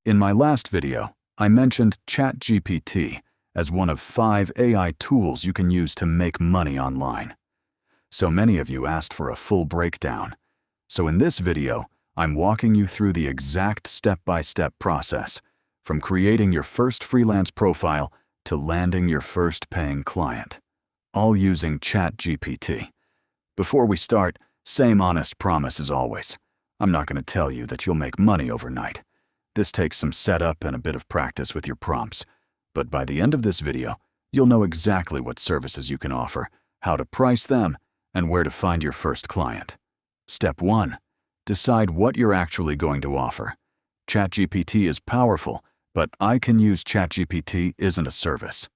In my last video, I mentioned ChatGPT as one of 5 AI tools you can use to make money online. So many of you asked for a full breakdown. So in this video, I'm walking you through the exact step-by-step process, from creating your first freelance profile to landing your first paying client, all using ChatGPT. Before we start, same honest promise as always. I'm not going to tell you that you'll make money overnight. This takes some setup and a bit of practice with your prompts. But by the end of this video, you'll know exactly what services you can offer, how to price them, and where to find your first client. Step 1. Decide what you're actually going to offer. ChatGPT is powerful, but I Can Use ChatGPT isn't a service.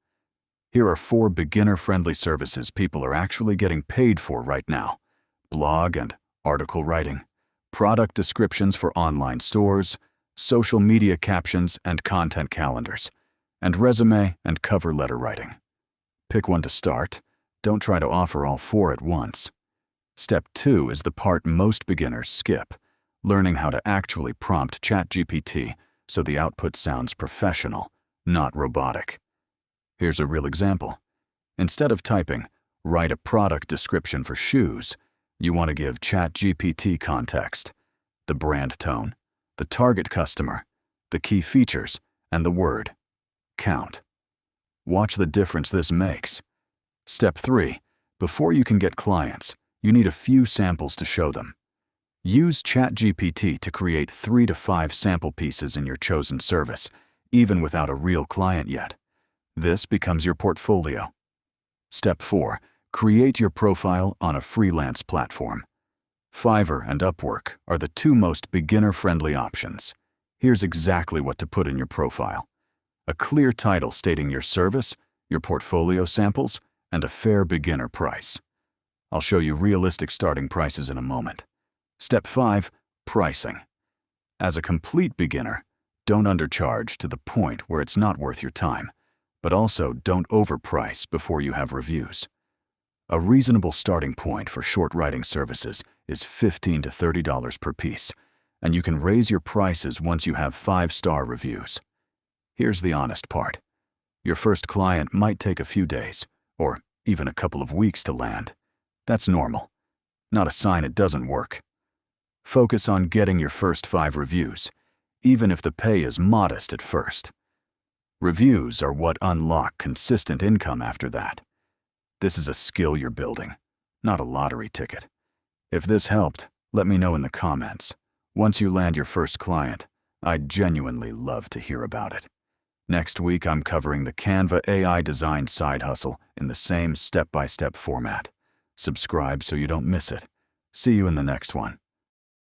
Here are 4 beginner-friendly services people are actually getting paid for right now: blog and article writing, product descriptions for online stores, social media captions and content calendars, and resume and cover letter writing. Pick one to start. Don't try to offer all 4 at once. Step 2 is the part most beginners skip: learning how to actually prompt ChatGPT so the output sounds professional, not robotic. Here's a real example. Instead of typing, "Write a product description for shoes," you want to give ChatGPT context: the brand tone, the target customer, the key features, and the word count. Watch the difference this makes. Step 3. Before you can get clients, you need a few samples to show them. Use ChatGPT to create 3 to 5 sample pieces in your chosen service, even without a real client yet. This becomes your portfolio. Step 4. Create your profile on a freelance platform. Fiverr and Upwork are the 2 most beginner-friendly options. Here's exactly what to put in your profile: a clear title stating your service, your portfolio samples, and a fair beginner price. I'll show you realistic starting prices in a moment. Step 5. Pricing. As a complete beginner, don't undercharge to the point where it's not worth your time, but also don't overprice before you have reviews. A reasonable starting point for short writing services is $15 to $30 per piece, and you can raise your prices once you have 5-star reviews. Here's the honest part: your first client might take a few days, or even a couple of weeks to land. That's normal, not a sign it doesn't work. Focus on getting your first 5 reviews, even if the pay is modest at first. Reviews are what unlock consistent income after that. This is a skill you're building, not a lottery ticket. If this helped, let me know in the comments. Once you land your first client, I'd genuinely love to hear about it. Next week, I'm covering the Canva AI designed side hustle in the same step-by-step format. Subscribe so you don't miss it. See you in the next one.